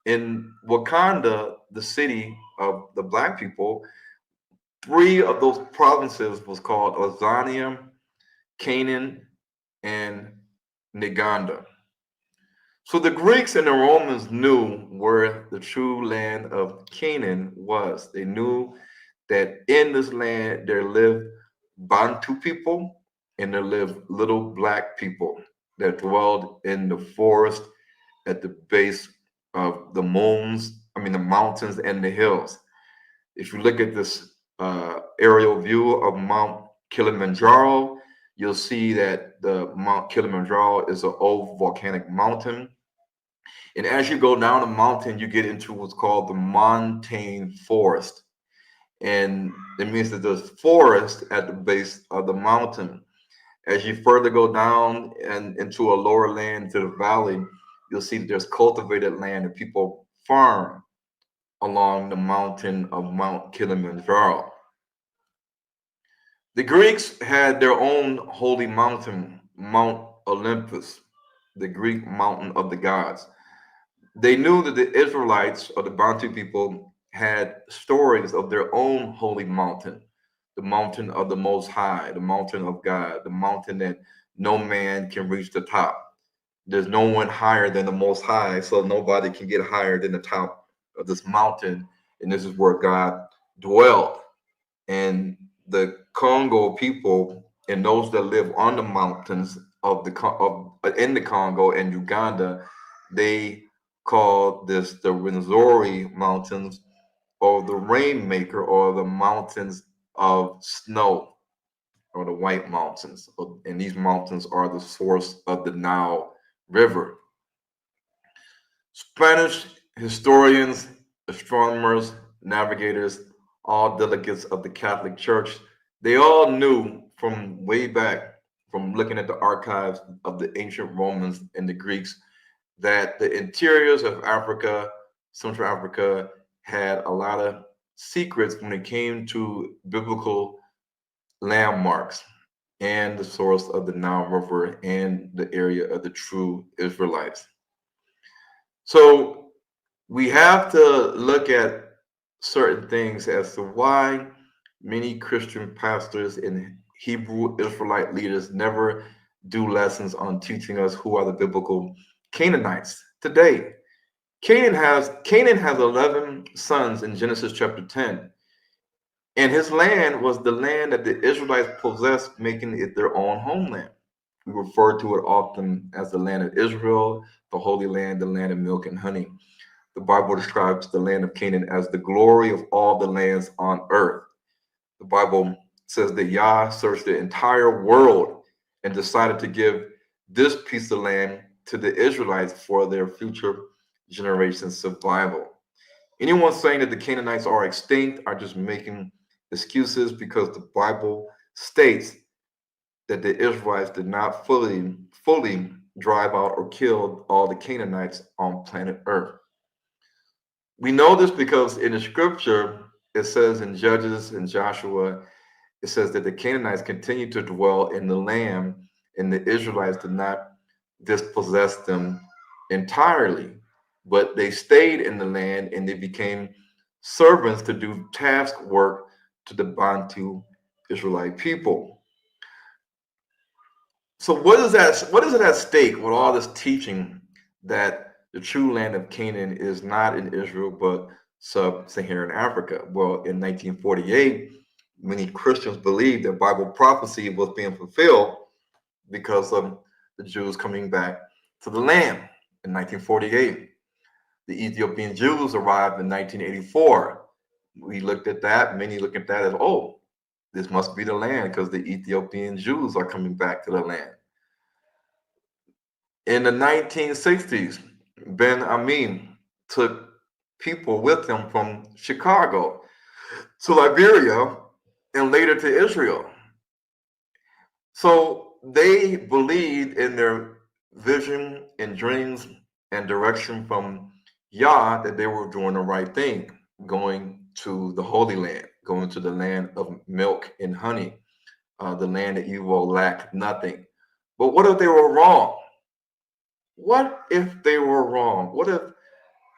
In Wakanda, the city of the black people, three of those provinces was called Azania, Canaan, and Neganda. So the Greeks and the Romans knew where the true land of Canaan was. They knew that in this land there lived Bantu people and there lived little black people that dwelled in the forest at the base of the mountains and the hills. If you look at this aerial view of Mount Kilimanjaro, you'll see that the Mount Kilimanjaro is an old volcanic mountain. And as you go down the mountain, you get into what's called the montane forest. And it means that there's forest at the base of the mountain. As you further go down and into a lower land to the valley, you'll see that there's cultivated land and people farm along the mountain of Mount Kilimanjaro. The Greeks had their own holy mountain, Mount Olympus, the Greek mountain of the gods. They knew that the Israelites or the Bantu people had stories of their own holy mountain, the mountain of the Most High, the mountain of God, the mountain that no man can reach the top. There's no one higher than the Most High, so nobody can get higher than the top of this mountain. And this is where God dwelled. And the Congo people and those that live on the mountains of in the Congo and Uganda, they call this the Rwenzori Mountains or the Rainmaker or the mountains of snow or the White Mountains. And these mountains are the source of the Nile River. Spanish historians, astronomers, navigators, all delegates of the Catholic Church, they all knew from way back, from looking at the archives of the ancient Romans and the Greeks, that the interiors of Africa, Central Africa, had a lot of secrets when it came to biblical landmarks and the source of the Nile River and the area of the true Israelites. So we have to look at certain things as to why many Christian pastors and Hebrew Israelite leaders never do lessons on teaching us who are the biblical Canaanites today. Canaan has 11 sons in Genesis chapter 10, and his land was the land that the Israelites possessed, making it their own homeland. We refer to it often as the land of Israel, the Holy Land, the land of milk and honey. The Bible describes the land of Canaan as the glory of all the lands on earth. The Bible says that Yah searched the entire world and decided to give this piece of land to the Israelites for their future generations' survival. Anyone saying that the Canaanites are extinct are just making excuses, because the Bible states that the Israelites did not fully drive out or kill all the Canaanites on planet Earth. We know this because in the scripture, it says in Judges and Joshua, it says that the Canaanites continued to dwell in the land, and the Israelites did not dispossess them entirely, but they stayed in the land and they became servants to do task work to the Bantu Israelite people. So what is it at stake with all this teaching that the true land of Canaan is not in Israel but sub-Saharan Africa? Well, in 1948, many Christians believed that Bible prophecy was being fulfilled because of the Jews coming back to the land in 1948. The Ethiopian Jews arrived in 1984. We looked at that, many look at that as, oh, this must be the land because the Ethiopian Jews are coming back to the land. In the 1960s, Ben Amin took people with him from Chicago to Liberia and later to Israel. So they believed in their vision and dreams and direction from Yah that they were doing the right thing, going to the Holy Land, going to the land of milk and honey, the land that you will lack nothing. But what if they were wrong? What if they were wrong? What if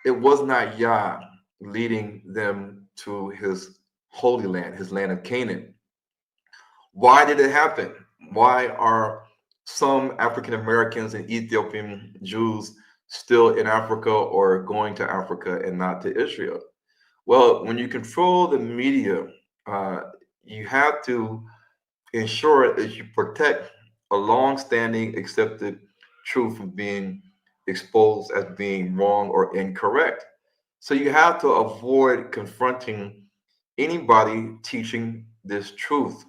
it was not Yah leading them to his holy land, his land of Canaan. Why did it happen? Why are some African Americans and Ethiopian Jews still in Africa or going to Africa and not to Israel? Well, when you control the media, uh, you have to ensure that you protect a long-standing accepted truth from being exposed as being wrong or incorrect. So you have to avoid confronting anybody teaching this truth.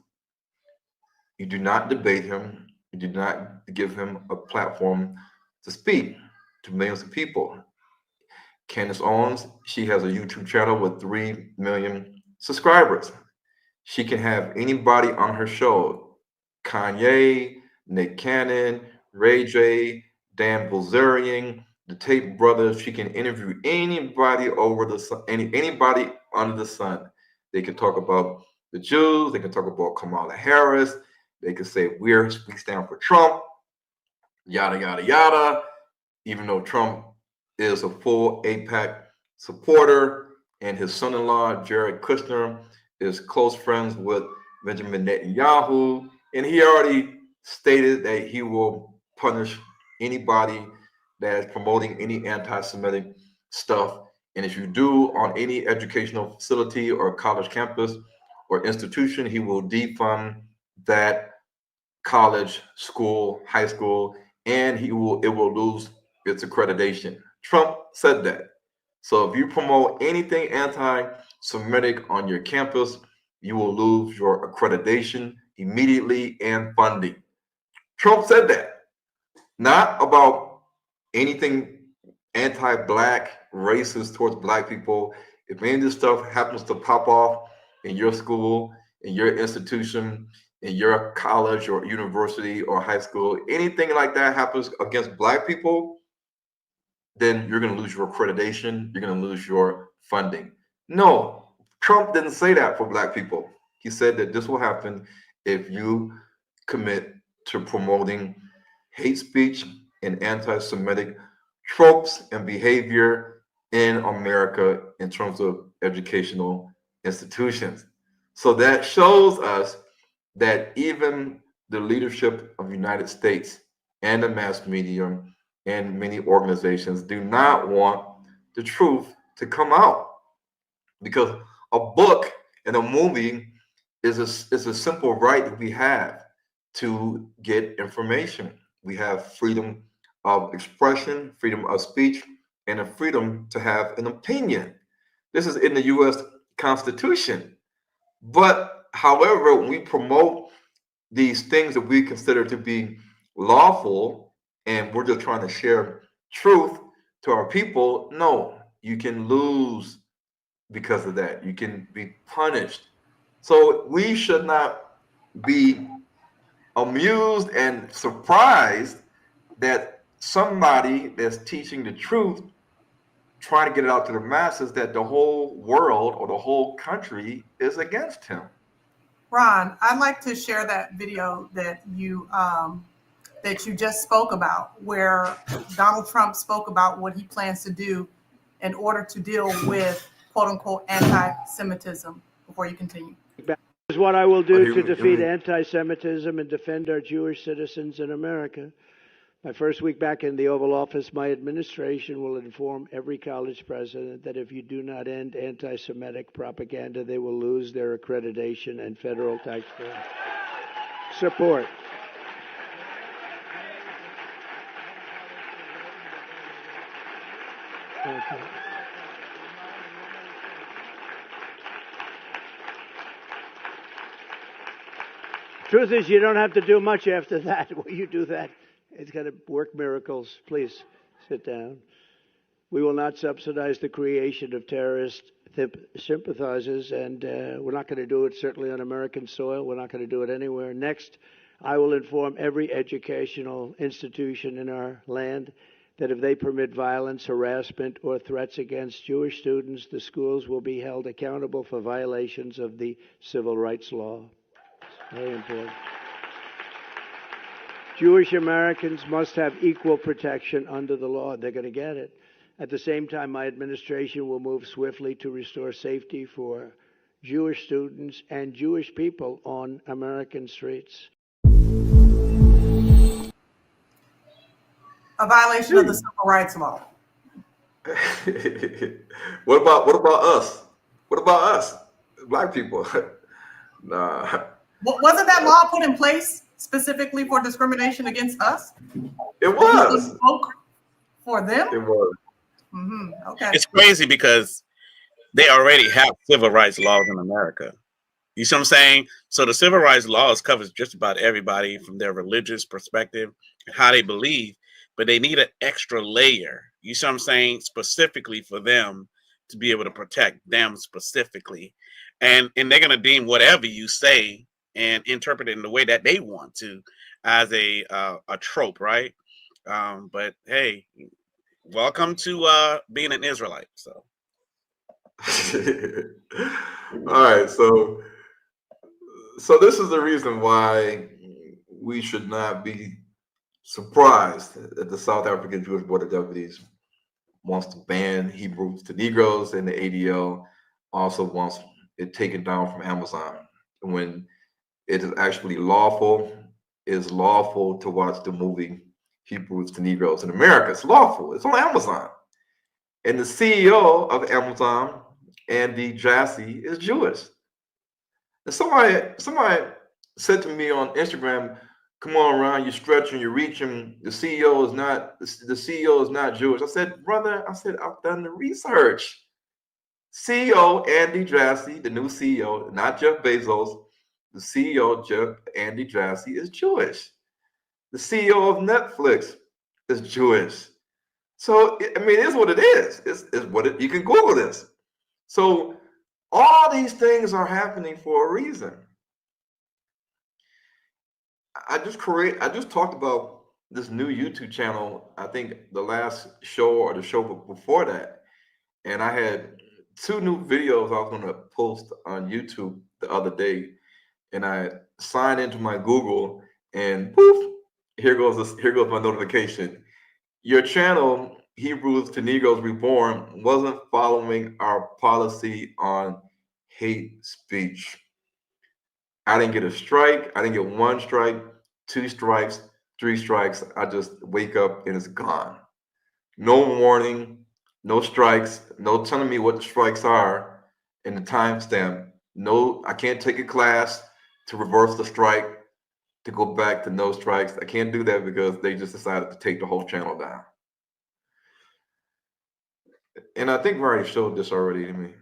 You do not debate him. You do not give him a platform to speak to millions of people. Candace Owens, she has a YouTube channel with 3 million subscribers. She can have anybody on her show. Kanye, Nick Cannon, Ray J, Dan Bilzerian, the Tate brothers. She can interview anybody over the sun, anybody under the sun. They can talk about the Jews. They can talk about Kamala Harris. They can say we stand for Trump, yada yada yada. Even though Trump is a full AIPAC supporter, and his son-in-law Jared Kushner is close friends with Benjamin Netanyahu, and he already stated that he will punish anybody that is promoting any anti-Semitic stuff. And if you do on any educational facility or college campus or institution, he will defund that college, school, high school, and it will lose its accreditation. Trump said that. So if you promote anything anti-Semitic on your campus, you will lose your accreditation immediately and funding. Trump said that. Not about anything anti-black, racist towards black people. If any of this stuff happens to pop off in your school, in your institution, in your college or university or high school, anything like that happens against black people, then you're going to lose your accreditation. You're going to lose your funding. No, Trump didn't say that for black people. He said that this will happen if you commit to promoting hate speech and anti-Semitic tropes and behavior in America in terms of educational institutions. So that shows us that even the leadership of the United States and the mass media and many organizations do not want the truth to come out, because a book and a movie is a simple right that we have to get information. We have freedom of expression, freedom of speech, and a freedom to have an opinion. This is in the U.S. Constitution. But however, when we promote these things that we consider to be lawful and we're just trying to share truth to our people, no, you can lose because of that. You can be punished. So we should not be amused and surprised that somebody that's teaching the truth, trying to get it out to the masses, that the whole world or the whole country is against him. Ron, I'd like to share that video that you just spoke about, where Donald Trump spoke about what he plans to do in order to deal with quote unquote anti-Semitism. Before you continue. This is what I will do to defeat anti-Semitism and defend our Jewish citizens in America. My first week back in the Oval Office, my administration will inform every college president that if you do not end anti-Semitic propaganda, they will lose their accreditation and federal taxpayer support. Okay. Truth is, you don't have to do much after that. When you do that, it's going to work miracles. Please sit down. We will not subsidize the creation of terrorist sympathizers, and we're not going to do it certainly on American soil. We're not going to do it anywhere. Next, I will inform every educational institution in our land that if they permit violence, harassment, or threats against Jewish students, the schools will be held accountable for violations of the civil rights law. Very important. Jewish Americans must have equal protection under the law. They're going to get it. At the same time, my administration will move swiftly to restore safety for Jewish students and Jewish people on American streets. A violation of the civil rights law. What about us? What about us, black people? Nah, Wasn't that law put in place specifically for discrimination against us? it That you was. can vote for them? It was. Okay. It's crazy because they already have civil rights laws in America. You see what I'm saying? So the civil rights laws covers just about everybody from their religious perspective and how they believe, but they need an extra layer. You see what I'm saying? Specifically for them to be able to protect them specifically. And they're going to deem whatever you say and interpret it in the way that they want to as a trope, right? But hey, welcome to being an Israelite. So. All right, so this is the reason why we should not be surprised that the South African Jewish Board of Deputies wants to ban Hebrews to Negroes, and the ADL also wants it taken down from Amazon when it is actually lawful. It is lawful to watch the movie Hebrews to Negroes in America. It's lawful. It's on Amazon, and the CEO of Amazon, Andy Jassy, is Jewish. And somebody said to me on Instagram, "Come on, Ron, you're stretching, you're reaching. The CEO is not Jewish." I said, "Brother, I've done the research. CEO Andy Jassy, the new CEO, not Jeff Bezos, the CEO Andy Jassy is Jewish. The CEO of Netflix is Jewish. So I mean, it is what it is. It's what it. You can Google this. So all these things are happening for a reason. I just talked about this new YouTube channel. I think the last show or the show before that, and I had 2 new videos I was going to post on YouTube the other day, and I signed into my Google, and poof, here goes my notification. Your channel, Hebrews to Negroes Reborn, wasn't following our policy on hate speech. I didn't get a strike. I didn't get 1 strike, 2 strikes, 3 strikes. I just wake up and it's gone. No warning, no strikes, no telling me what the strikes are and the timestamp. No, I can't take a class to reverse the strike, to go back to no strikes. I can't do that because they just decided to take the whole channel down. And I think we already showed this already to me.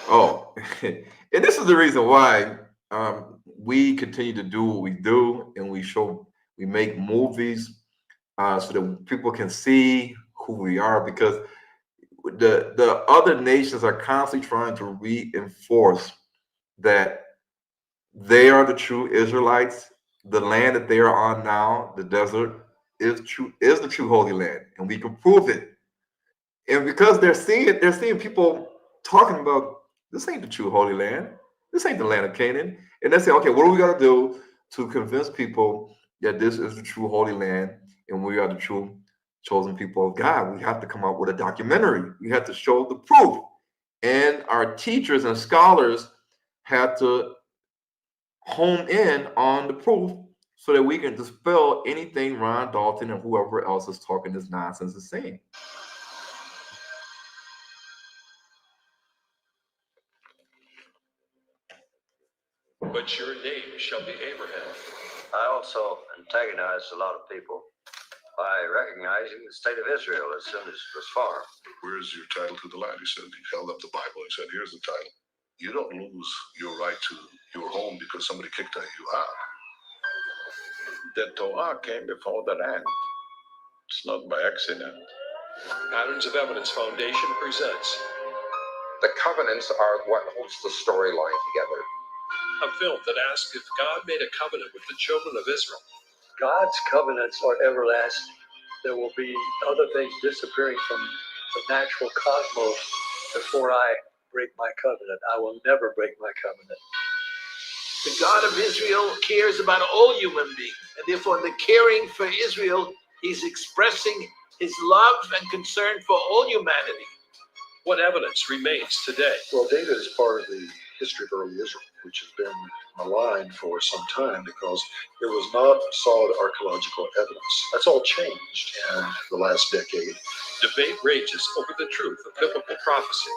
Oh, and this is the reason why we continue to do what we do, and we make movies so that people can see who we are, because the other nations are constantly trying to reinforce that they are the true Israelites. The land that they are on now, the desert, is the true Holy Land, and we can prove it. And because they're seeing people talking about, this ain't the true Holy Land. This ain't the land of Canaan. And they say, okay, what do we got to do to convince people that this is the true Holy Land and we are the true chosen people of God? We have to come up with a documentary. We have to show the proof. And our teachers and scholars have to home in on the proof so that we can dispel anything Ron Dalton and whoever else is talking this nonsense is saying. But your name shall be Abraham. I also antagonized a lot of people by recognizing the state of Israel as soon as it was formed. Where's your title to the land? He said, he held up the Bible. He said, here's the title. You don't lose your right to your home because somebody kicked you out. The Torah came before the land. It's not by accident. Patterns of Evidence Foundation presents The covenants are what holds the storyline together. a film that asks if God made a covenant with the children of Israel. God's covenants are everlasting. There will be other things disappearing from the natural cosmos before I break my covenant. I will never break my covenant. The God of Israel cares about all human beings, and therefore in the caring for Israel, he's expressing his love and concern for all humanity. What evidence remains today? Well, data is part of the history of early Israel, which has been maligned for some time because there was not solid archaeological evidence. That's all changed in the last decade. Debate rages over the truth of biblical prophecy.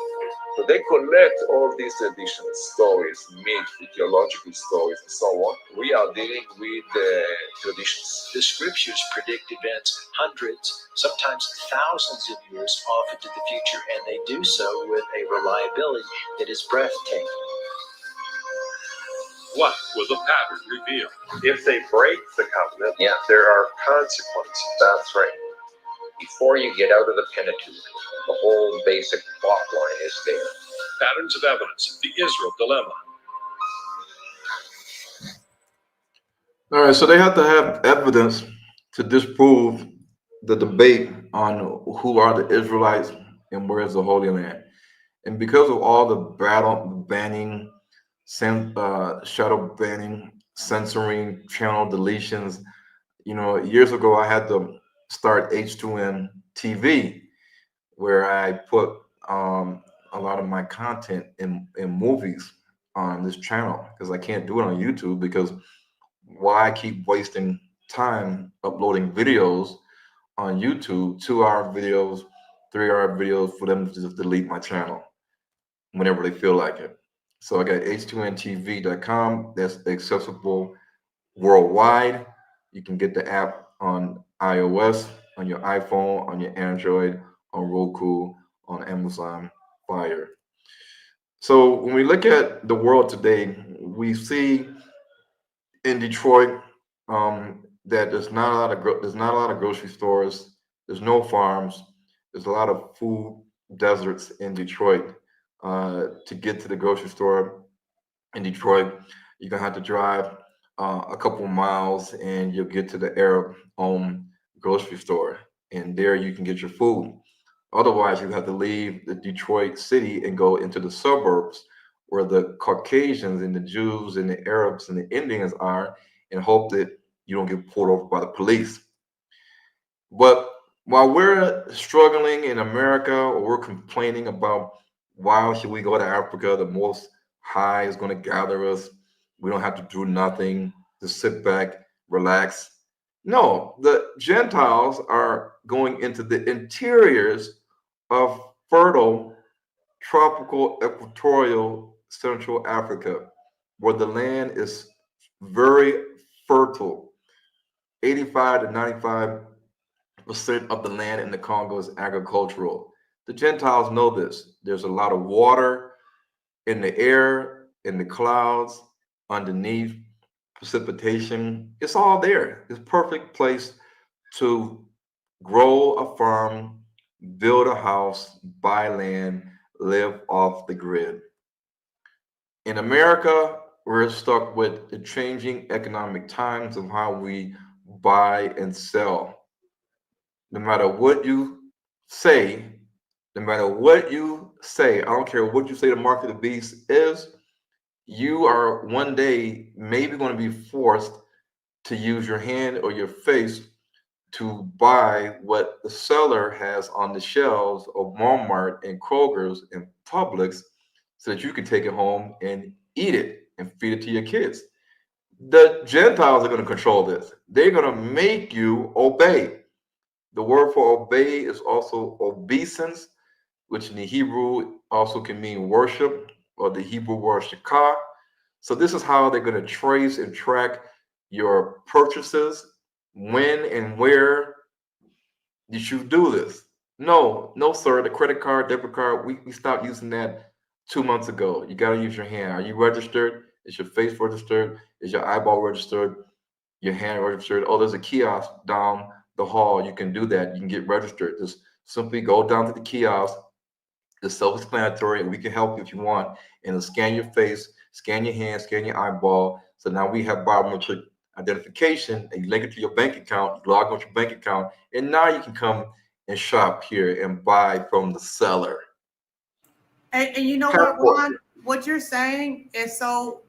So they collect all these traditions, stories, myths, theological stories, and so on. We are dealing with the traditions. The scriptures predict events hundreds, sometimes thousands of years off into the future, and they do so with a reliability that is breathtaking. What will the pattern reveal? If they break the covenant, there are consequences. That's right. Before you get out of the Pentateuch, the whole basic plot line is there. Patterns of evidence, the Israel dilemma. All right, so they have to have evidence to disprove the debate on who are the Israelites and where is the Holy Land. And because of all the battle banning, shadow banning, censoring, channel deletions, years ago I had to start H2N TV, where I put a lot of my content in movies on this channel because I can't do it on YouTube because why keep wasting time uploading videos on YouTube, 2-hour videos, 3-hour videos for them to just delete my channel whenever they feel like it. So I got h2ntv.com. That's accessible worldwide. You can get the app on iOS, on your iPhone, on your Android, on Roku, on Amazon Fire. So when we look at the world today, we see in Detroit that there's not a lot of grocery stores. There's no farms. There's a lot of food deserts in Detroit. To get to the grocery store in Detroit, you're gonna have to drive a couple of miles, and you'll get to the Arab-owned grocery store, and there you can get your food. Otherwise, you have to leave the Detroit city and go into the suburbs where the Caucasians and the Jews and the Arabs and the Indians are, and hope that you don't get pulled over by the police. But while we're struggling in America, or we're complaining about why should we go to Africa, the Most High is going to gather us, we don't have to do nothing, just sit back, relax. No, the Gentiles are going into the interiors of fertile tropical equatorial Central Africa, where the land is very fertile. 85 to 95% of the land in the Congo is agricultural. The Gentiles know this. There's a lot of water in the air, in the clouds, underneath, precipitation. It's all there. It's a perfect place to grow a farm, build a house, buy land, live off the grid. In America, we're stuck with the changing economic times of how we buy and sell. No matter what you say, I don't care what you say the mark of the beast is, you are one day maybe going to be forced to use your hand or your face to buy what the seller has on the shelves of Walmart and Kroger's and Publix so that you can take it home and eat it and feed it to your kids. The Gentiles are going to control this. They're going to make you obey. The word for obey is also obeisance, which in the Hebrew also can mean worship, or the Hebrew word shakah. So this is how they're going to trace and track your purchases, when and where did you do this. No, sir, the credit card, debit card, we stopped using that 2 months ago. You got to use your hand. Are you registered? Is your face registered? Is your eyeball registered? Your hand registered? Oh, there's a kiosk down the hall. You can do that. You can get registered. Just simply go down to the kiosk. It's self-explanatory, and we can help you if you want. And it'll scan your face, scan your hand, scan your eyeball. So now we have biometric identification, and you link it to your bank account, you log on to your bank account, and now you can come and shop here and buy from the seller. And you know what, Ron? What you're saying is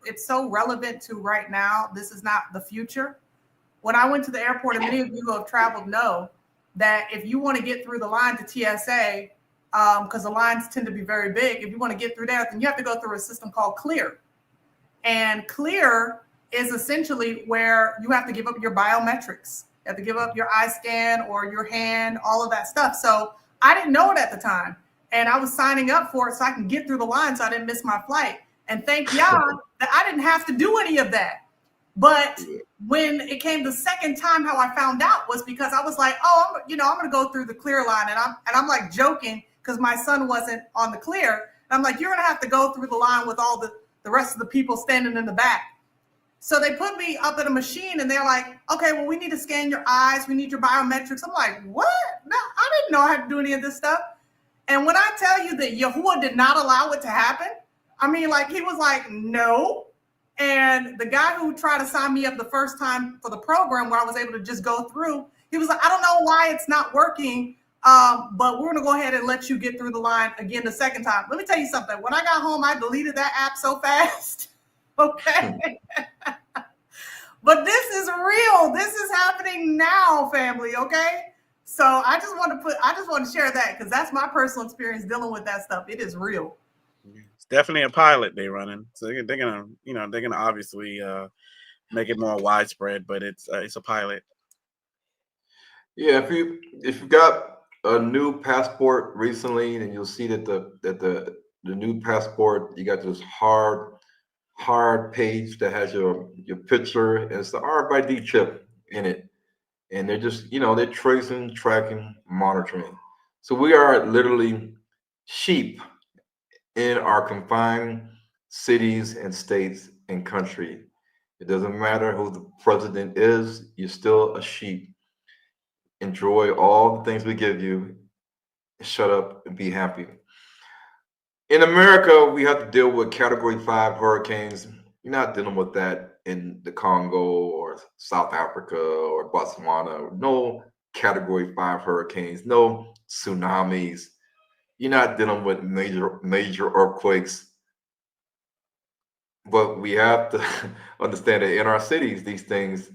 it's so relevant to right now. This is not the future. When I went to the airport, and many of you who have traveled know, that if you want to get through the line to TSA, because the lines tend to be very big, if you want to get through there, then you have to go through a system called Clear. And Clear is essentially where you have to give up your biometrics. You have to give up your eye scan or your hand, all of that stuff. So I didn't know it at the time. And I was signing up for it so I can get through the line so I didn't miss my flight. And thank YaHUaH that I didn't have to do any of that. But when it came the second time, how I found out was because I was like, oh, I'm going to go through the Clear line. And I'm like joking because my son wasn't on the Clear. And I'm like, you're going to have to go through the line with all the rest of the people standing in the back. So they put me up at a machine and they're like, okay, well, we need to scan your eyes. We need your biometrics. I'm like, what? No, I didn't know I had to do any of this stuff. And when I tell you that YaHUaH did not allow it to happen, I mean, like, he was like, no. And the guy who tried to sign me up the first time for the program where I was able to just go through, he was like, I don't know why it's not working, but we're going to go ahead and let you get through the line again the second time. Let me tell you something. When I got home, I deleted that app so fast. Okay. But this is real. This is happening now, family. Okay. So I just want to share that because that's my personal experience dealing with that stuff. It is real. It's definitely a pilot they're running. So they're gonna obviously make it more widespread, but it's a pilot. Yeah, if you got a new passport recently, then you'll see that the new passport, you got this hard page that has your picture, and it's the RFID chip in it, and they're just they're tracing, tracking, monitoring. So we are literally sheep in our confined cities and states and country. It doesn't matter who the president is, you're still a sheep. Enjoy all the things we give you, shut up and be happy. In America, we have to deal with Category 5 hurricanes. You're not dealing with that in the Congo or South Africa or Botswana. No Category 5 hurricanes, no tsunamis. You're not dealing with major earthquakes. But we have to understand that in our cities, these things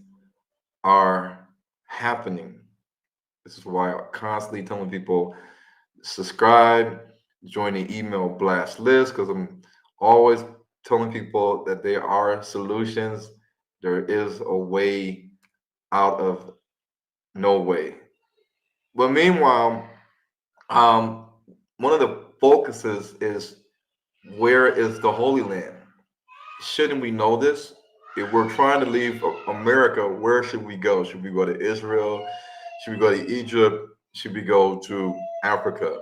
are happening. This is why I'm constantly telling people, subscribe, join the email blast list, because I'm always telling people that there are solutions. There is a way out of no way. But meanwhile, one of the focuses is, where is the Holy Land? Shouldn't we know this? If we're trying to leave America, where should we go? Should we go to Israel? Should we go to Egypt? Should we go to Africa?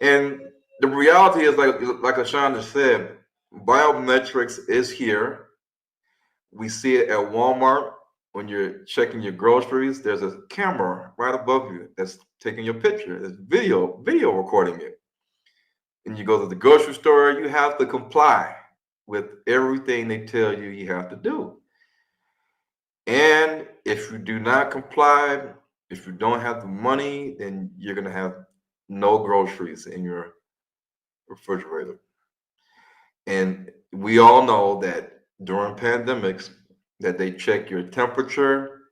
And the reality is, like Ashanda said, biometrics is here. We see it at Walmart. When you're checking your groceries, there's a camera right above you that's taking your picture. There's video recording it. And you go to the grocery store, you have to comply with everything they tell you you have to do. And if you do not comply, if you don't have the money, then you're going to have no groceries in your refrigerator. And we all know that during pandemics, that they check your temperature,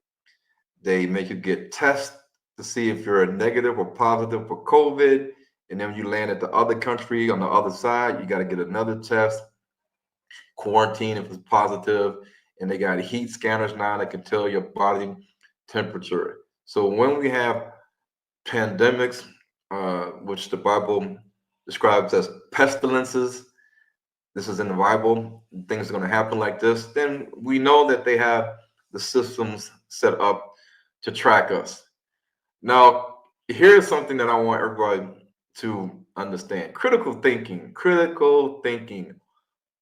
they make you get tests to see if you're a negative or positive for COVID. And then when you land at the other country on the other side, you got to get another test, quarantine if it's positive, and they got heat scanners now that can tell your body temperature. So when we have pandemics, which the Bible describes as pestilences, this is in the Bible, things are going to happen like this, then we know that they have the systems set up to track us. Now, here's something that I want everybody to understand. Critical thinking,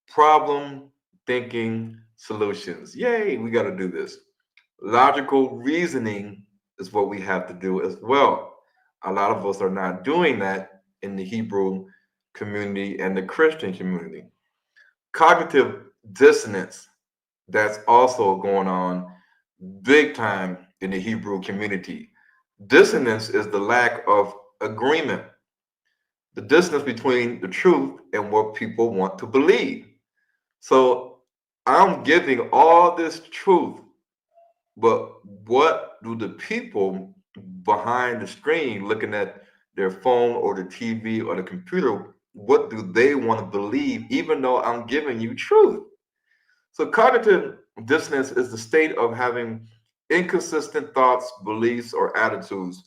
problem thinking solutions. Yay, we got to do this. Logical reasoning is what we have to do as well. A lot of us are not doing that in the Hebrew community and the Christian community. Cognitive dissonance, that's also going on big time in the Hebrew community. Dissonance is the lack of agreement, the distance between the truth and what people want to believe. So I'm giving all this truth, but what do the people behind the screen looking at their phone or the TV or the computer, what do they want to believe, even though I'm giving you truth? So cognitive dissonance is the state of having inconsistent thoughts, beliefs, or attitudes,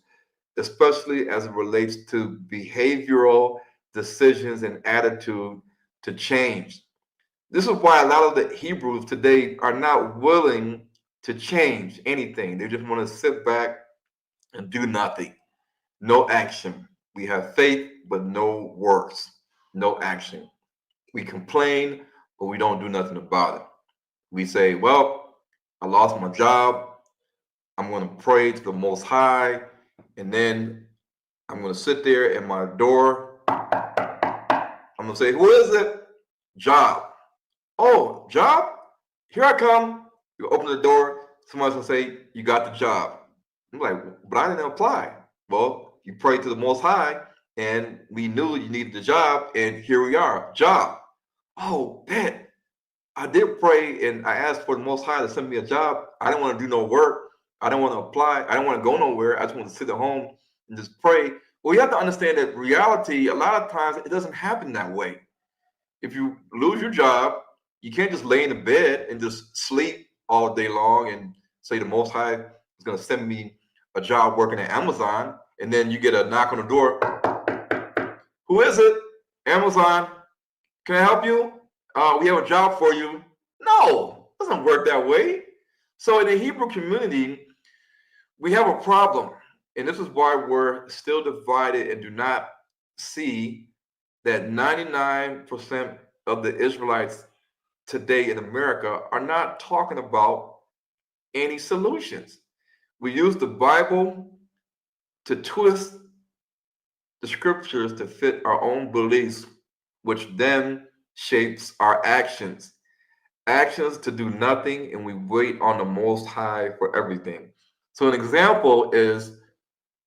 especially as it relates to behavioral decisions and attitude to change. This is why a lot of the Hebrews today are not willing to change anything. They just want to sit back and do nothing. No action. We have faith, but no works. No action. We complain, but we don't do nothing about it. We say, well, I lost my job. I'm going to pray to the Most High, and then I'm going to sit there at my door. I'm going to say, who is it? Job. Oh, job? Here I come. You open the door. Somebody's going to say, you got the job. I'm like, but I didn't apply. Well, you prayed to the Most High, and we knew you needed the job, and here we are. Job. Oh, bet. I did pray, and I asked for the Most High to send me a job. I didn't want to do no work. I didn't want to apply. I didn't want to go nowhere. I just want to sit at home and just pray. Well, you have to understand that reality, a lot of times, it doesn't happen that way. If you lose your job, you can't just lay in the bed and just sleep all day long and say the Most High is going to send me a job working at Amazon, and then you get a knock on the door. Who is it? Amazon. Can I help you? We have a job for you. No, it doesn't work that way. So in the Hebrew community, we have a problem. And this is why we're still divided and do not see that 99% of the Israelites today in America are not talking about any solutions. We use the Bible to twist the scriptures to fit our own beliefs, which then shapes our actions. Actions to do nothing, and we wait on the Most High for everything. So an example is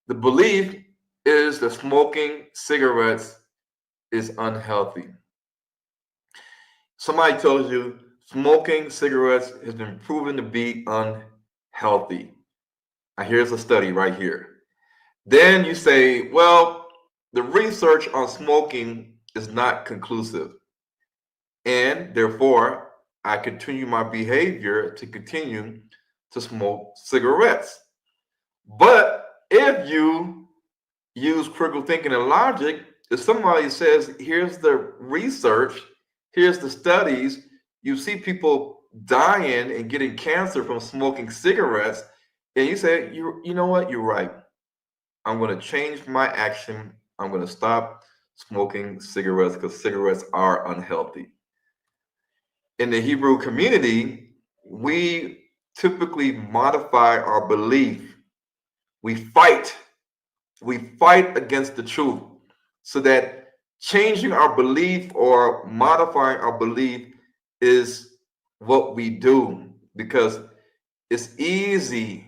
the belief is that smoking cigarettes is unhealthy. Somebody tells you smoking cigarettes has been proven to be unhealthy. Now here's a study right here. Then you say, well, the research on smoking is not conclusive, and therefore I continue my behavior to continue to smoke cigarettes. But if you use critical thinking and logic, if somebody says, here's the research, here's the studies, you see people dying and getting cancer from smoking cigarettes, and you say, you know what, you're right. I'm going to change my action. I'm going to stop smoking cigarettes because cigarettes are unhealthy. In the Hebrew community, we typically modify our belief. We fight against the truth, so that changing our belief or modifying our belief is what we do, because it's easy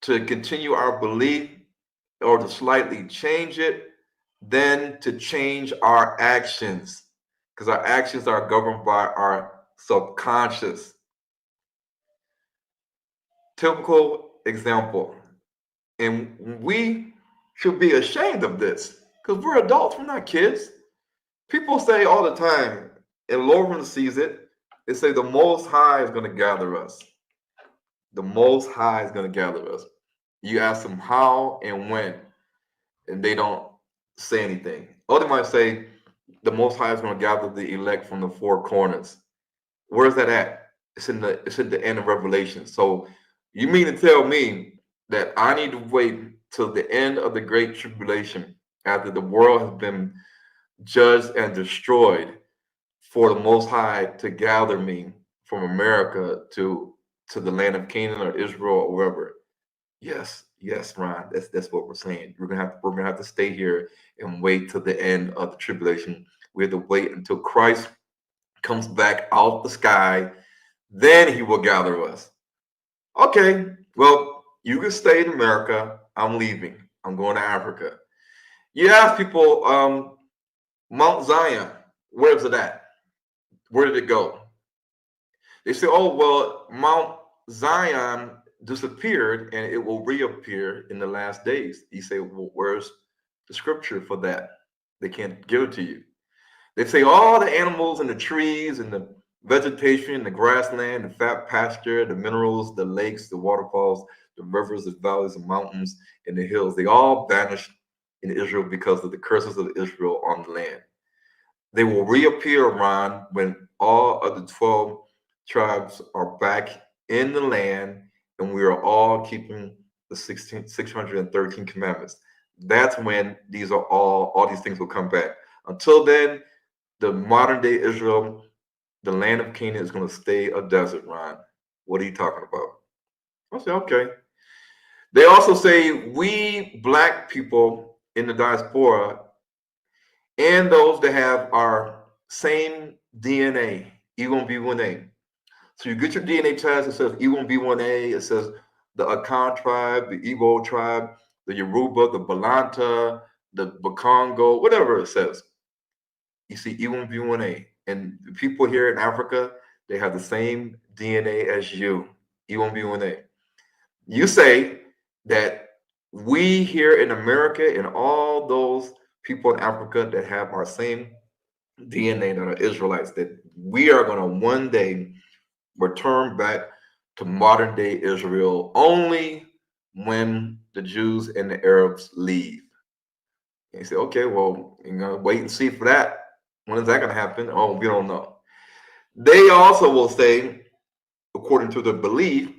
to continue our belief or to slightly change it than to change our actions, because our actions are governed by our subconscious. Typical example, and we should be ashamed of this because we're adults, we're not kids. People say all the time, and Lauren sees it, they say the Most High is going to gather us. The Most High is going to gather us. You ask them how and when, and they don't say anything. Or they might say the Most High is going to gather the elect from the four corners. Where's that at? It's in the end of Revelation. So you mean to tell me that I need to wait till the end of the Great Tribulation, after the world has been judged and destroyed, for the Most High to gather me from America to the land of Canaan or Israel or wherever? Yes, Ron. That's what we're saying. We're gonna have to stay here and wait till the end of the tribulation. We have to wait until Christ comes back out the sky, then he will gather us. Okay, well, you can stay in America. I'm leaving. I'm going to Africa. You ask people, Mount Zion, where's it at? Where did it go? They say, oh, well, Mount Zion disappeared and it will reappear in the last days. You say, well, where's the scripture for that? They can't give it to you. They say all the animals and the trees and the vegetation, the grassland, the fat pasture, the minerals, the lakes, the waterfalls, the rivers, the valleys, the mountains, and the hills, they all vanished in Israel because of the curses of Israel on the land. They will reappear, Ron, when all of the 12 tribes are back in the land and we are all keeping the 613 commandments. That's when these are all these things will come back. Until then, the modern day Israel, the land of Canaan, is going to stay a desert, Ron. What are you talking about? I say, okay. They also say we black people in the diaspora and those that have our same DNA, E1B1A. So you get your DNA test, it says E1B1A, it says the Akan tribe, the Igbo tribe, the Yoruba, the Balanta, the Bakongo, whatever it says. You see E1B1A. And the people here in Africa, they have the same DNA as you, E1B1A. You say that we here in America and all those people in Africa that have our same DNA that are Israelites, that we are going to one day return back to modern day Israel only when the Jews and the Arabs leave. And you say, okay, well, you're going to wait and see for that. When is that going to happen? Oh, we don't know. They also will say, according to the belief,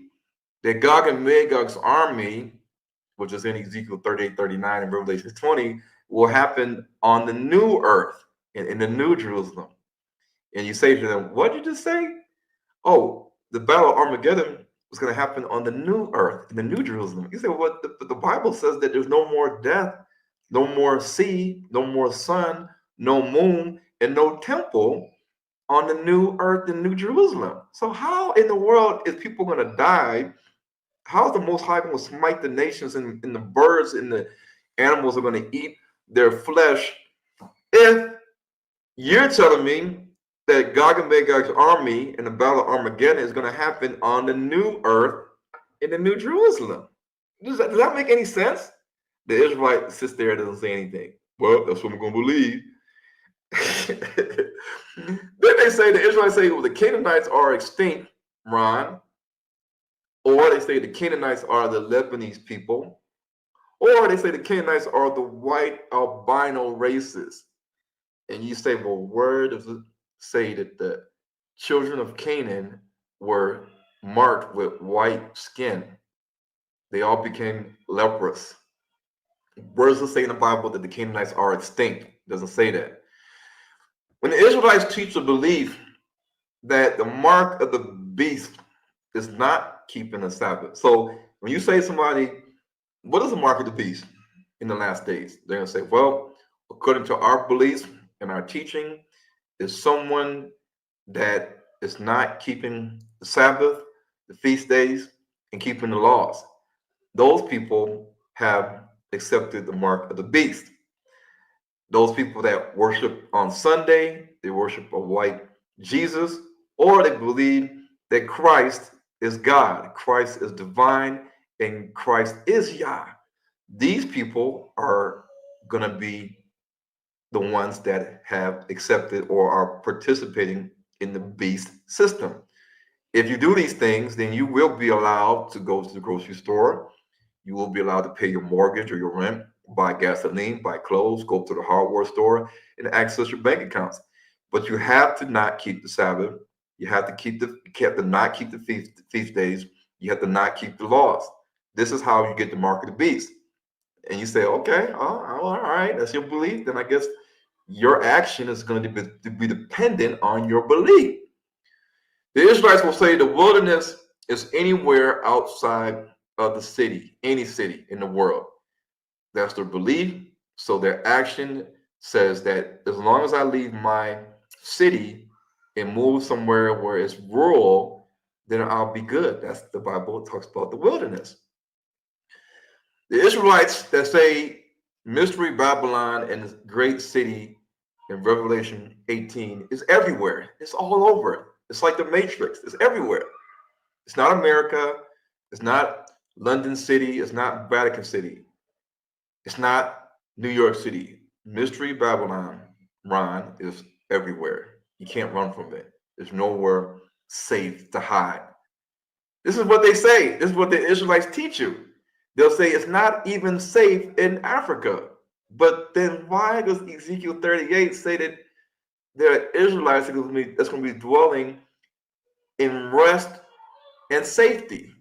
that Gog and Magog's army, which is in Ezekiel 38, 39, and Revelation 20, will happen on the new earth, in the new Jerusalem. And you say to them, what did you just say? Oh, the battle of Armageddon was going to happen on the new earth, in the new Jerusalem. You say, well, the Bible says that there's no more death, no more sea, no more sun, no moon, and no temple on the new earth in New Jerusalem. So how in the world is people going to die? How is the Most High going to smite the nations and the birds and the animals are going to eat their flesh if you're telling me that Gog and Magog's army in the Battle of Armageddon is going to happen on the new earth in the New Jerusalem? Does that make any sense? The Israelite sits there and doesn't say anything. Well, that's what we're going to believe. Then they say, the Israelites say, well, the Canaanites are extinct, Ron. Or they say the Canaanites are the Lebanese people. Or they say the Canaanites are the white albino races. And you say, well, where does it say that the children of Canaan were marked with white skin? They all became leprous. Where does it say in the Bible that the Canaanites are extinct? It doesn't say that. When the Israelites teach the belief that the mark of the beast is not keeping the Sabbath. So when you say to somebody, what is the mark of the beast in the last days? They're going to say, well, according to our beliefs and our teaching, is someone that is not keeping the Sabbath, the feast days, and keeping the laws. Those people have accepted the mark of the beast. Those people that worship on Sunday, they worship a white Jesus, or they believe that Christ is God, Christ is divine, and Christ is Yah. These people are going to be the ones that have accepted or are participating in the beast system. If you do these things, then you will be allowed to go to the grocery store. You will be allowed to pay your mortgage or your rent, buy gasoline, buy clothes, go to the hardware store, and access your bank accounts. But you have to not keep the Sabbath. You have to not keep the feast days. You have to not keep the laws. This is how you get the mark of the beast. And you say, okay, all right, that's your belief. Then I guess your action is going to be dependent on your belief. The Israelites will say the wilderness is anywhere outside of the city, any city in the world. That's their belief. So their action says that as long as I leave my city and move somewhere where it's rural, then I'll be good. That's the Bible talks about the wilderness. The Israelites that say Mystery Babylon and this great city in Revelation 18 is everywhere. It's all over. It's like the Matrix. It's everywhere. It's not America. It's not London City. It's not Vatican City. It's not New York City. Mystery Babylon, Ron, is everywhere. You can't run from it. There's nowhere safe to hide. This is what they say. This is what the Israelites teach you. They'll say it's not even safe in Africa. But then why does Ezekiel 38 say that there are Israelites that's going to be dwelling in rest and safety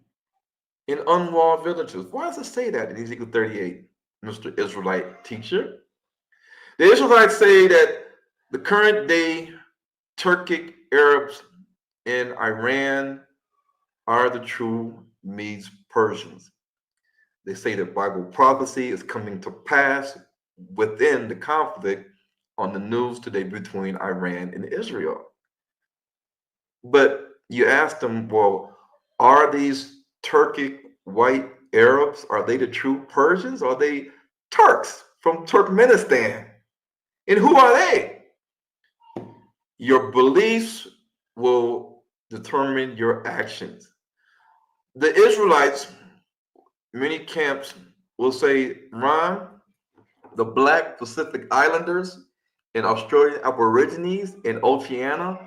in unwalled villages? Why does it say that in Ezekiel 38, Mr. Israelite teacher? The Israelites say that the current day Turkic Arabs in Iran are the true Medes Persians. They say that Bible prophecy is coming to pass within the conflict on the news today between Iran and Israel. But you ask them, well, are these Turkic white Arabs, are they the true Persians? Are they Turks from Turkmenistan? And who are they? Your beliefs will determine your actions. The Israelites, many camps will say, Ron, the Black Pacific Islanders and Australian Aborigines in Oceania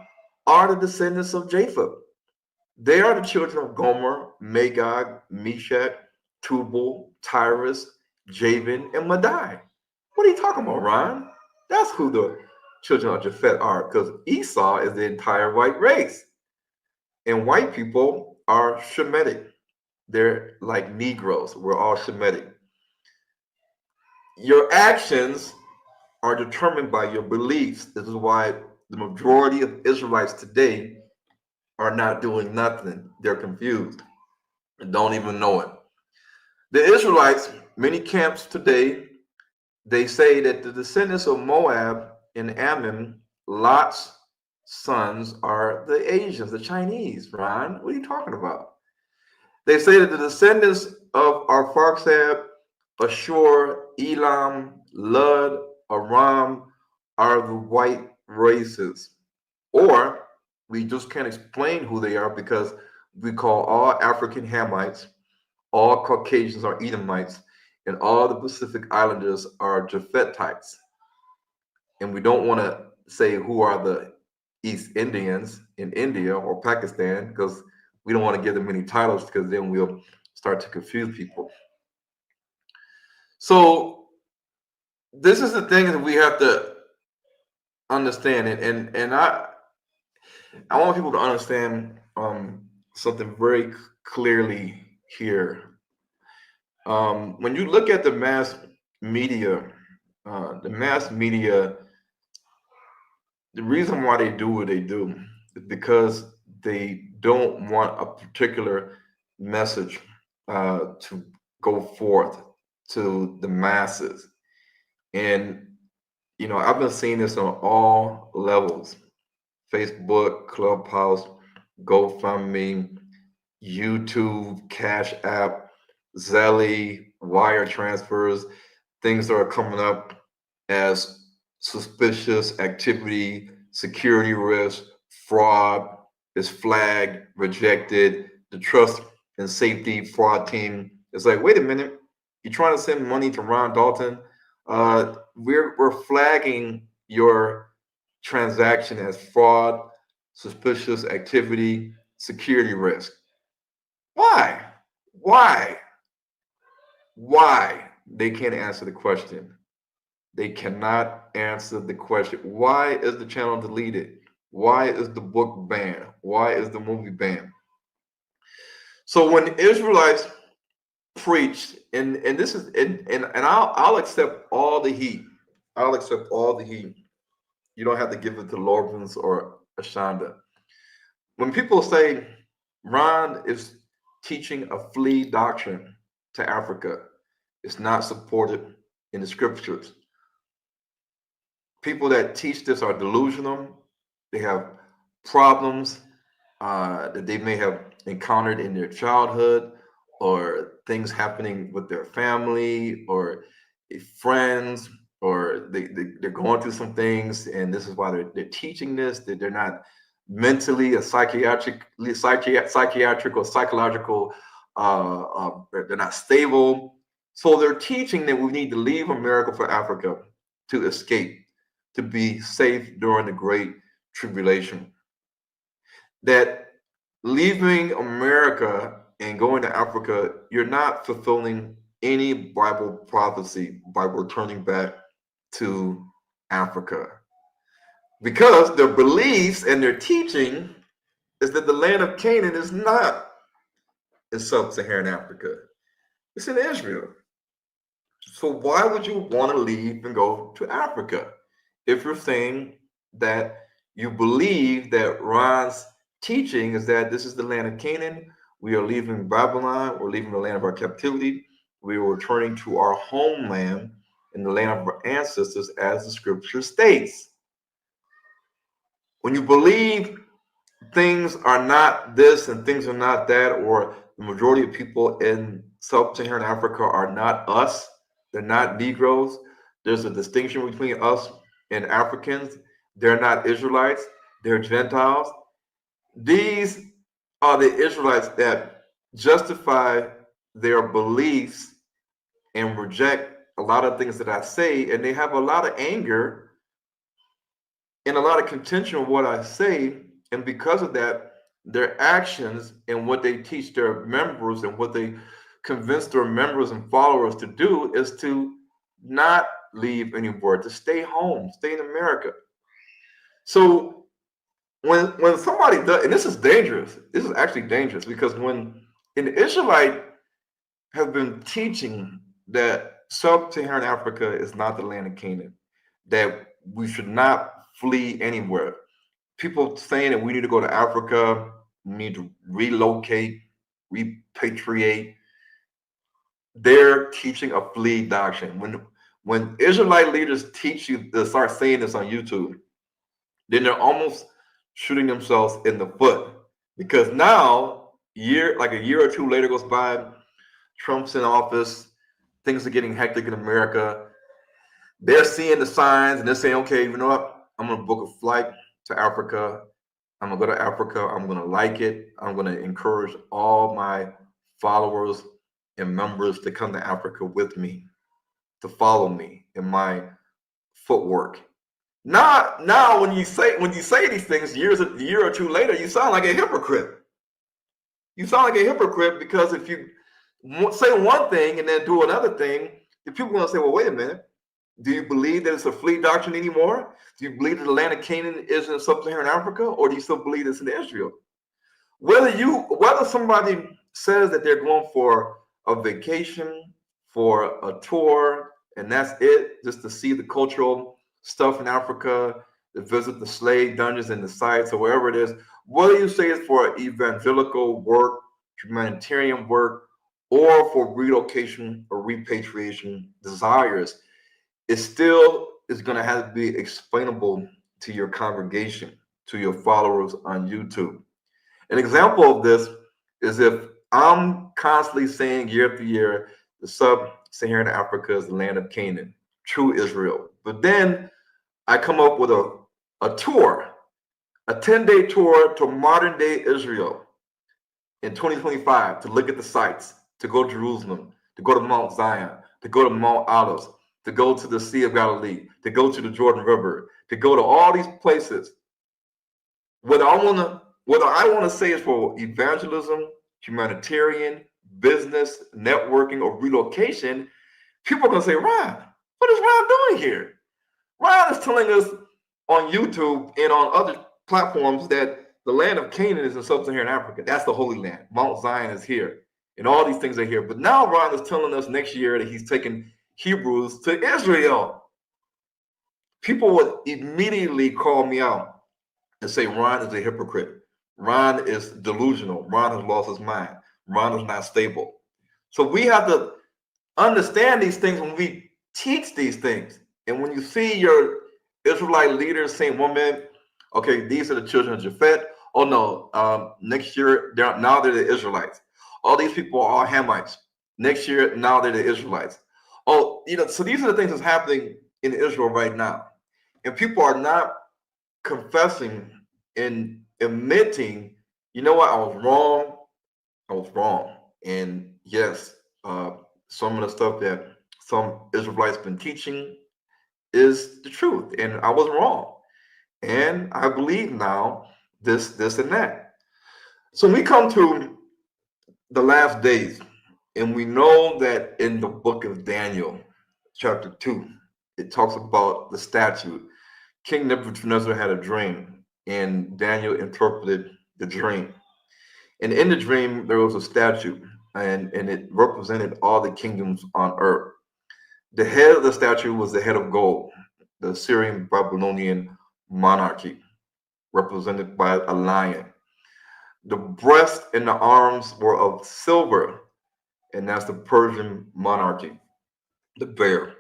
are the descendants of Japheth. They are the children of Gomer, Magog, Meshach, Tubal, Tyrus, Javan, and Madai. What are you talking about, Ron? That's who the children of Japheth are, because Esau is the entire white race. And white people are Shemitic. They're like Negroes. We're all Shemitic. Your actions are determined by your beliefs. This is why the majority of Israelites today are not doing nothing. They're confused and don't even know it. The Israelites, many camps today, they say that the descendants of Moab and Ammon, Lot's sons, are the Asians, the Chinese. Ron, what are you talking about? They say that the descendants of Arphaxad, Ashur, Elam, Lud, Aram are the white races. Or we just can't explain who they are because we call all African Hamites, all Caucasians are Edomites, and all the Pacific Islanders are Japhethites. And we don't want to say who are the East Indians in India or Pakistan because we don't want to give them any titles because then we'll start to confuse people. So this is the thing that we have to understand, and I want people to understand something very clearly here. When you look at the mass media, the reason why they do what they do is because they don't want a particular message to go forth to the masses. And, you know, I've been seeing this on all levels: Facebook, Clubhouse, GoFundMe, YouTube, Cash App, Zelle, wire transfers, things that are coming up as suspicious activity, security risk, fraud is flagged, rejected. The trust and safety fraud team is like, wait a minute, you're trying to send money to Ron Dalton? We're flagging your transaction as fraud, suspicious activity, security risk. Why? They can't answer the question. They cannot answer the question. Why is the channel deleted? Why is the book banned? Why is the movie banned? So when Israelites preached, and this is and I'll accept all the heat. I'll accept all the heat. You don't have to give it to Lawrence or Ashanda. When people say Ron is teaching a flea doctrine to Africa, it's not supported in the scriptures. People that teach this are delusional. They have problems that they may have encountered in their childhood, or things happening with their family or friends, or they're going through some things, and this is why they're teaching this, that they're not mentally or psychiatric or psychological they're not stable. So they're teaching that we need to leave America for Africa to escape, to be safe during the Great Tribulation. That leaving America and going to Africa, you're not fulfilling any Bible prophecy by returning back to Africa. Because their beliefs and their teaching is that the land of Canaan is not in sub-Saharan Africa. It's in Israel. So why would you want to leave and go to Africa if you're saying that you believe that Ron's teaching is that this is the land of Canaan, we are leaving Babylon, we're leaving the land of our captivity, we are returning to our homeland in the land of our ancestors as the scripture states. When you believe things are not this and things are not that, or the majority of people in sub-Saharan Africa are not us, they're not Negroes, there's a distinction between us and Africans, they're not Israelites, they're Gentiles. These are the Israelites that justify their beliefs and reject a lot of things that I say, and they have a lot of anger and a lot of contention with what I say, and because of that, their actions and what they teach their members and what they convince their members and followers to do is to not leave anywhere, to stay home, stay in America. So when somebody does, and this is dangerous, this is actually dangerous, because when an Israelite has been teaching that sub-Saharan Africa is not the land of Canaan, that we should not flee anywhere. People saying that we need to go to Africa, we need to relocate, repatriate. They're teaching a flee doctrine. When Israelite leaders teach you to start saying this on YouTube, then they're almost shooting themselves in the foot, because now a year or two later goes by, Trump's in office, things are getting hectic in America. They're seeing the signs and they're saying, okay, you know what? I'm going to book a flight to Africa. I'm going to go to Africa. I'm going to like it. I'm going to encourage all my followers and members to come to Africa with me, to follow me in my footwork. Now, when you say these things a year or two later, you sound like a hypocrite. You sound like a hypocrite, because if you say one thing and then do another thing, the people are going to say, well, wait a minute. Do you believe that it's a flee doctrine anymore? Do you believe that the land of Canaan is in sub-Saharan Africa, or do you still believe it's in Israel? Whether somebody says that they're going for a vacation, for a tour, and that's it, just to see the cultural stuff in Africa, to visit the slave dungeons and the sites or wherever it is, whether you say it's for evangelical work, humanitarian work, or for relocation or repatriation desires, it still is going to have to be explainable to your congregation, to your followers on YouTube. An example of this is if I'm constantly saying year after year, the sub-Saharan Africa is the land of Canaan, true Israel. But then I come up with a tour, a 10-day tour to modern day Israel in 2025 to look at the sites, to go to Jerusalem, to go to Mount Zion, to go to Mount Olives, to go to the Sea of Galilee, to go to the Jordan River, to go to all these places. Whether I want to say it's for evangelism, humanitarian, business, networking, or relocation, people are going to say, Ron, what is Ron doing here? Ron is telling us on YouTube and on other platforms that the land of Canaan is in sub-Saharan Africa. That's the Holy Land. Mount Zion is here. And all these things are here. But now Ron is telling us next year that he's taking Hebrews to Israel. People would immediately call me out and say Ron is a hypocrite. Ron is delusional. Ron has lost his mind. Ron is not stable. So we have to understand these things when we teach these things. And when you see your Israelite leaders saying, one minute, okay, these are the children of Japhet. Oh no, next year, they're the Israelites. All these people are all Hamites. Next year, now they're the Israelites. Oh, so these are the things that's happening in Israel right now. And people are not confessing and admitting, you know what, I was wrong. And yes, some of the stuff that some Israelites been teaching is the truth, and I was wrong. And I believe now this, and that. So we come to the last days, and we know that in the book of Daniel, chapter 2, it talks about the statue. King Nebuchadnezzar had a dream, and Daniel interpreted the dream. And in the dream, there was a statue, and it represented all the kingdoms on earth. The head of the statue was the head of gold, the Assyrian Babylonian monarchy, represented by a lion. The breast and the arms were of silver, and that's the Persian monarchy, the bear.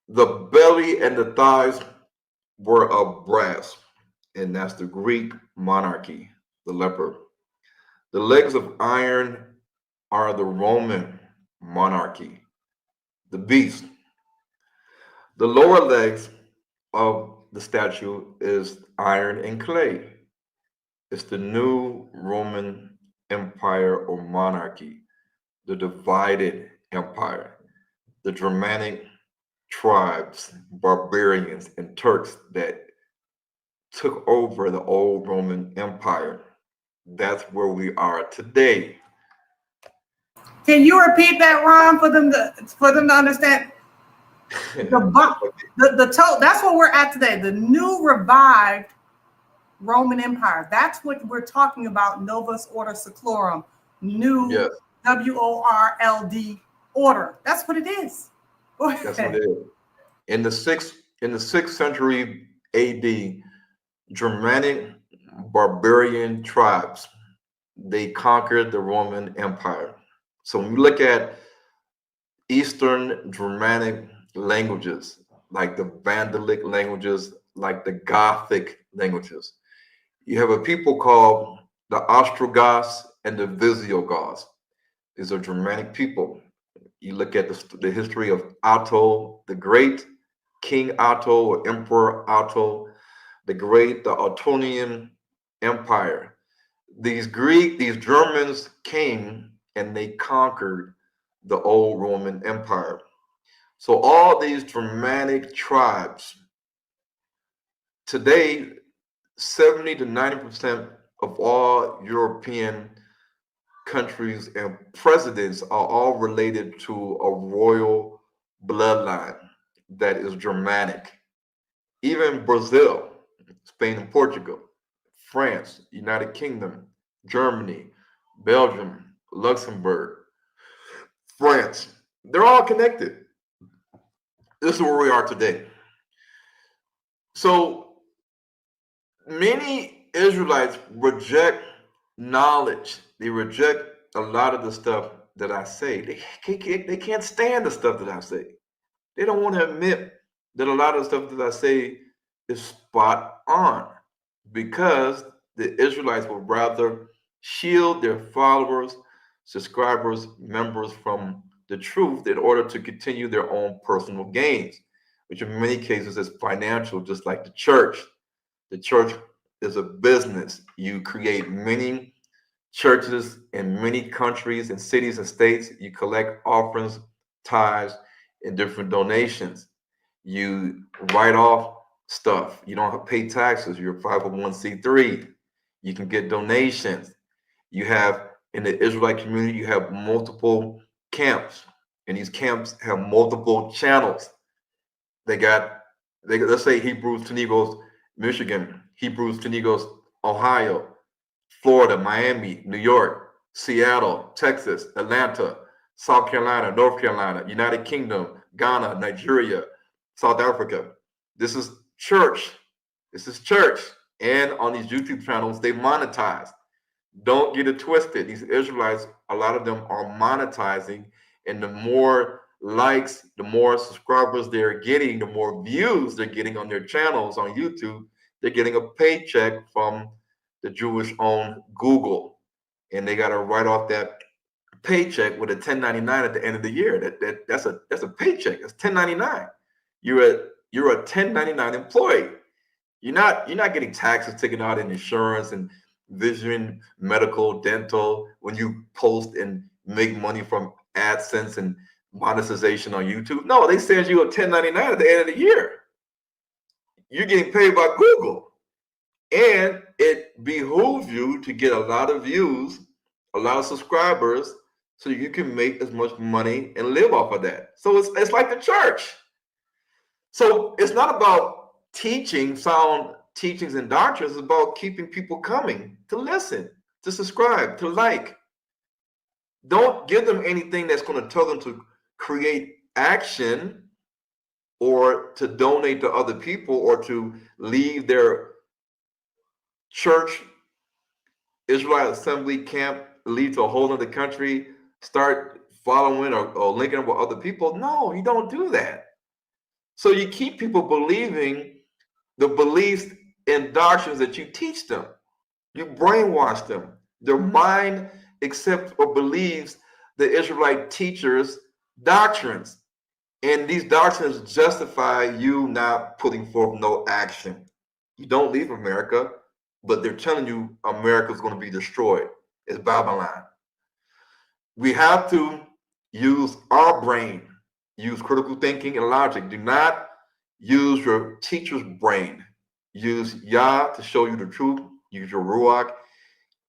The belly and the thighs were of brass, and that's the Greek monarchy, the leopard. The legs of iron are the Roman monarchy, the beast. The lower legs of the statue is iron and clay. It's the new Roman Empire or monarchy, the divided empire, the Germanic tribes, barbarians, and Turks that took over the old Roman Empire. That's where we are today. Can you repeat that, Ron, for them to understand? That's what we're at today. The new revived Roman Empire. That's what we're talking about. Novus Ordo Seclorum, new Yes. WORLD order. That's what it is. That's what it is. In the sixth century AD, Germanic barbarian tribes, they conquered the Roman Empire. So when you look at Eastern Germanic languages, like the Vandalic languages, like the Gothic languages, you have a people called the Ostrogoths and the Visigoths. These are Germanic people. You look at the history of Otto the Great, King Otto or Emperor Otto the Great, the Ottonian Empire. These Germans came and they conquered the old Roman Empire. So all these Germanic tribes, today, 70 to 90% of all European countries and presidents are all related to a royal bloodline that is Germanic. Even Brazil, Spain and Portugal, France, United Kingdom, Germany, Belgium, Luxembourg, France, they're all connected. This is where we are today. So many Israelites reject knowledge. They reject a lot of the stuff that I say. They can't stand the stuff that I say. They don't want to admit that a lot of the stuff that I say is spot on, because the Israelites would rather shield their followers, subscribers, members from the truth in order to continue their own personal gains, which in many cases is financial, just like the church. The church is a business. You create many churches in many countries and cities and states. You collect offerings, tithes, and different donations. You write off stuff. You don't have to pay taxes. You're a 501c3. You can get donations. You have, in the Israelite community, you have multiple camps, and these camps have multiple channels. Let's say Hebrews to Negros, Michigan, Hebrews to Negros, Ohio, Florida, Miami, New York, Seattle, Texas, Atlanta, South Carolina, North Carolina, United Kingdom, Ghana, Nigeria, South Africa. This is church. This is church. And on these YouTube channels, they monetize. Don't get it twisted. These Israelites, a lot of them are monetizing, and the more likes, the more subscribers they're getting, the more views they're getting on their channels on YouTube. They're getting a paycheck from the Jewish-owned Google, and they got to write off that paycheck with a 1099 at the end of the year. That's a paycheck. That's 1099. You're a 1099 employee. You're not getting taxes taken out in insurance and vision, medical, dental, when you post and make money from AdSense and monetization on YouTube. No, they send you a 1099 at the end of the year. You're getting paid by Google. And it behooves you to get a lot of views, a lot of subscribers, so you can make as much money and live off of that. So it's like the church. So it's not about teaching sound teachings and doctrines. It's about keeping people coming to listen, to subscribe, to like. Don't give them anything that's going to tell them to create action or to donate to other people or to leave their church, Israelite assembly camp, leave to a whole other country, start following or linking up with other people. No, you don't do that. So you keep people believing the beliefs and doctrines that you teach them. You brainwash them. Their mind accepts or believes the Israelite teachers' doctrines. And these doctrines justify you not putting forth no action. You don't leave America, but they're telling you America is going to be destroyed. It's Babylon. We have to use our brain, use critical thinking and logic. Do not use your teacher's brain. Use Yah to show you the truth. Use your YaHUaH,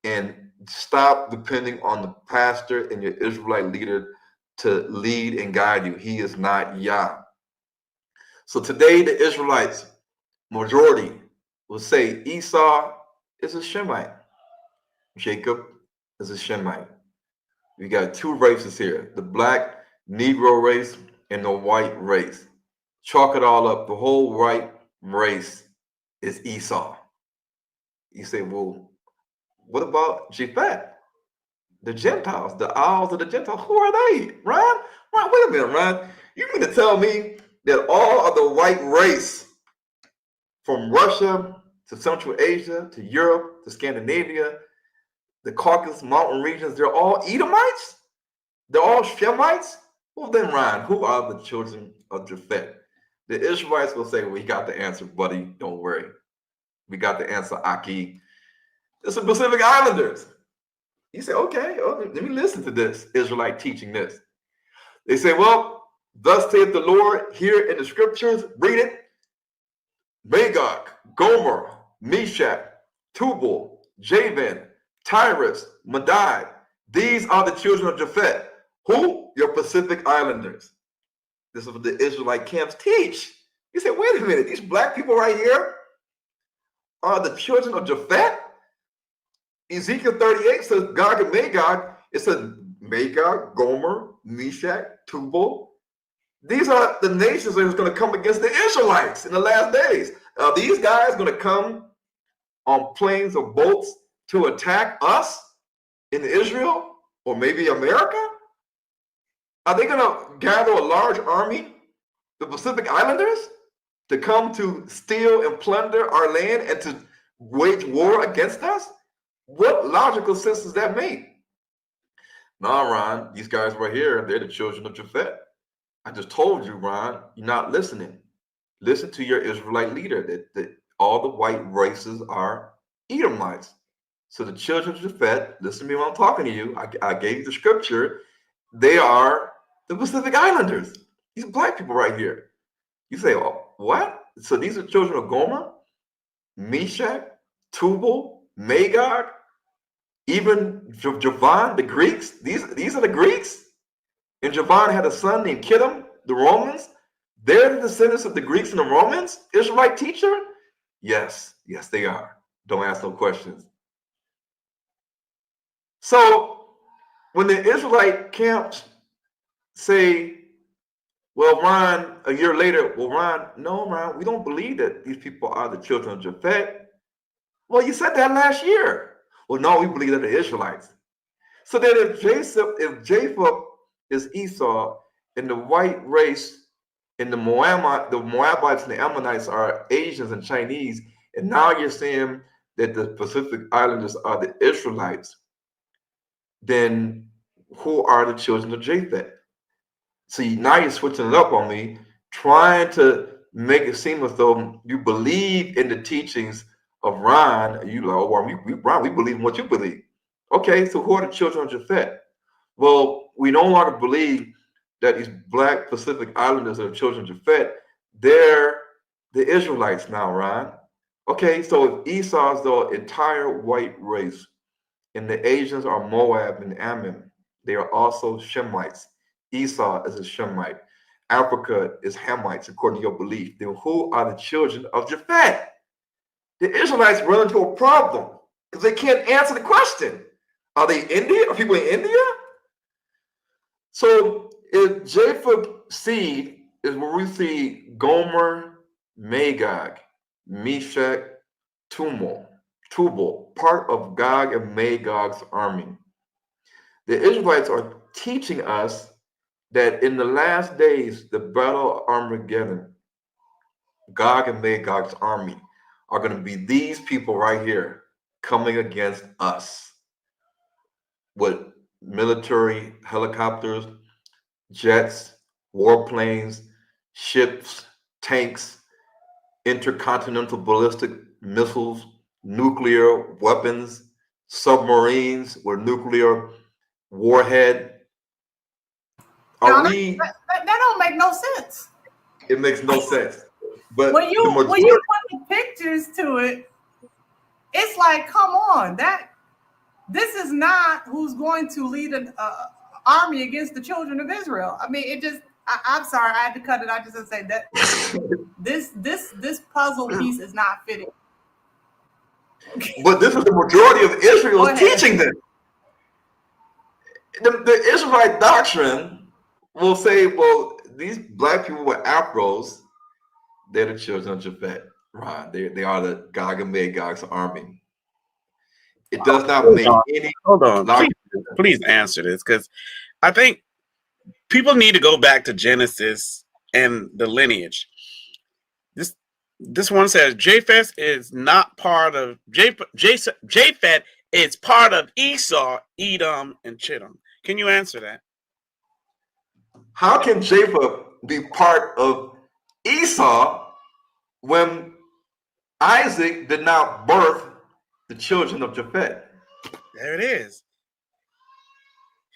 and stop depending on the pastor and your Israelite leader to lead and guide you. He is not Yah. So today the Israelites, majority, will say Esau is a Shemite. Jacob is a Shemite. We got two races here, the black Negro race and the white race. Chalk it all up. The whole white race is Esau. You say, well, what about Japhet? The Gentiles, the Isles of the Gentiles, who are they? Ron, wait a minute, Ron. You mean to tell me that all of the white race from Russia to Central Asia to Europe to Scandinavia, the Caucasus Mountain regions, they're all Edomites? They're all Shemites? Well, then, Ron, who are the children of Japhet? The Israelites will say, we got the answer, buddy. Don't worry. We got the answer, Aki. It's the Pacific Islanders. You say, okay, let me listen to this Israelite teaching this. They say, well, thus saith the Lord here in the scriptures, read it. Magog, Gomer, Meshach, Tubal, Javan, Tyrus, Madai. These are the children of Japhet. Who? Your Pacific Islanders. This is what the Israelite camps teach. You say, wait a minute, these black people right here are the children of Japhet? Ezekiel 38 says Gog and Magog. It says Magog, Gomer, Meshach, Tubal. These are the nations that are going to come against the Israelites in the last days. Are these guys going to come on planes or boats to attack us in Israel or maybe America? Are they going to gather a large army, the Pacific Islanders, to come to steal and plunder our land and to wage war against us? What logical sense does that make? No, Ron, these guys right here, they're the children of Japhet. I just told you, Ron, you're not listening. Listen to your Israelite leader that all the white races are Edomites. So the children of Japhet, listen to me when I'm talking to you. I gave you the scripture. They are the Pacific Islanders. These black people right here. You say, oh, what? So these are children of Gomer, Meshach, Tubal, Magog, even Javan, the Greeks. These are the Greeks. And Javan had a son named Kittim, the Romans. They're the descendants of the Greeks and the Romans. Israelite teacher? Yes, they are. Don't ask no questions. So when the Israelite camps say, well, Ron, a year later, well, Ron, no, Ron, we don't believe that these people are the children of Japhet. Well, you said that last year. Well, no, we believe they're the Israelites. So then if Japheth is Esau and the white race and the Moabites and the Ammonites are Asians and Chinese, and now you're saying that the Pacific Islanders are the Israelites, then who are the children of Japheth? See, now you're switching it up on me, trying to make it seem as though you believe in the teachings of Ron, you like, oh, well, Ron, we believe in what you believe. Okay, so who are the children of Japhet? Well, we no longer believe that these Black Pacific Islanders are the children of Japhet. They're the Israelites now, Ron. Okay, so if Esau is the entire white race, and the Asians are Moab and Ammon, they are also Shemites. Esau is a Shemite. Africa is Hamites, according to your belief. Then who are the children of Japhet? The Israelites run into a problem because they can't answer the question. Are they India? Are people in India? So if Japheth seed is where we see Gomer, Magog, Meshach, Tubal, part of Gog and Magog's army. The Israelites are teaching us that in the last days, the battle of Armageddon, Gog and Magog's army are going to be these people right here coming against us with military helicopters, jets, warplanes, ships, tanks, intercontinental ballistic missiles, nuclear weapons, submarines with nuclear warhead. Now, that don't make no sense. It makes no sense. But when you put the pictures to it, it's like, come on, this is not who's going to lead an army against the children of Israel. I mean, it just. I'm sorry, I had to cut it. I just say that this puzzle piece is not fitting. But this is the majority of Israel teaching this. The Israelite doctrine will say, well, these Black people with afros, they're the children of Japhet. Right? They are the Gog and Magog's army. It does not make any. Hold on, please answer this, because I think people need to go back to Genesis and the lineage. This one says Japheth is not part of Japheth is part of Esau, Edom, and Chittim. Can you answer that? How can Japheth be part of Esau when Isaac did not birth the children of Japhet? There it is.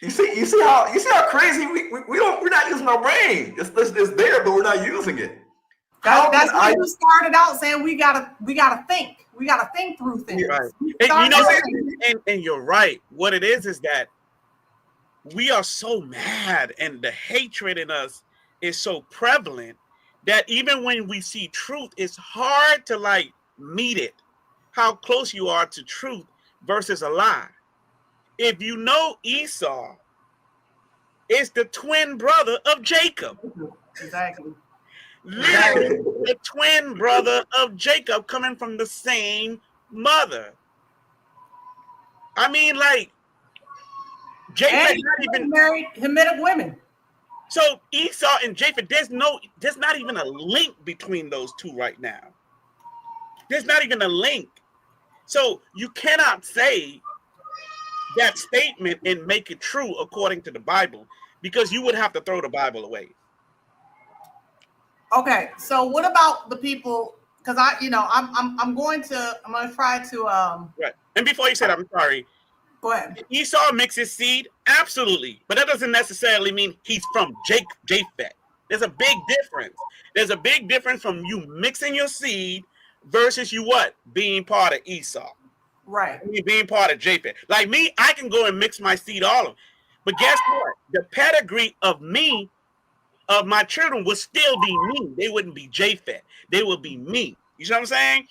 You see how crazy we're not using our brain. It's there, but we're not using it. That's why you started out saying we gotta think. We gotta think through things. Right. And you're right. What it is that we are so mad, and the hatred in us is so prevalent that even when we see truth, it's hard to meet it. How close you are to truth versus a lie. If you know Esau is the twin brother of Jacob. Exactly. Literally, the twin brother of Jacob, coming from the same mother. I mean, Japheth not even married Hamitic women. So Esau and Japheth, there's not even a link between those two right now. There's not even a link. So you cannot say that statement and make it true according to the Bible, because you would have to throw the Bible away. Okay, so what about the people? Because I'm going to try to right. And before you said, I'm sorry. Go ahead. Esau mixes seed, absolutely, but that doesn't necessarily mean he's from Japheth. There's a big difference. There's a big difference from you mixing your seed versus you being part of Esau. Right. Being part of Japheth. Like me, I can go and mix my seed all of them. But guess what? The pedigree of me, of my children, would still be me. They wouldn't be Japheth. They would be me. You see what I'm saying?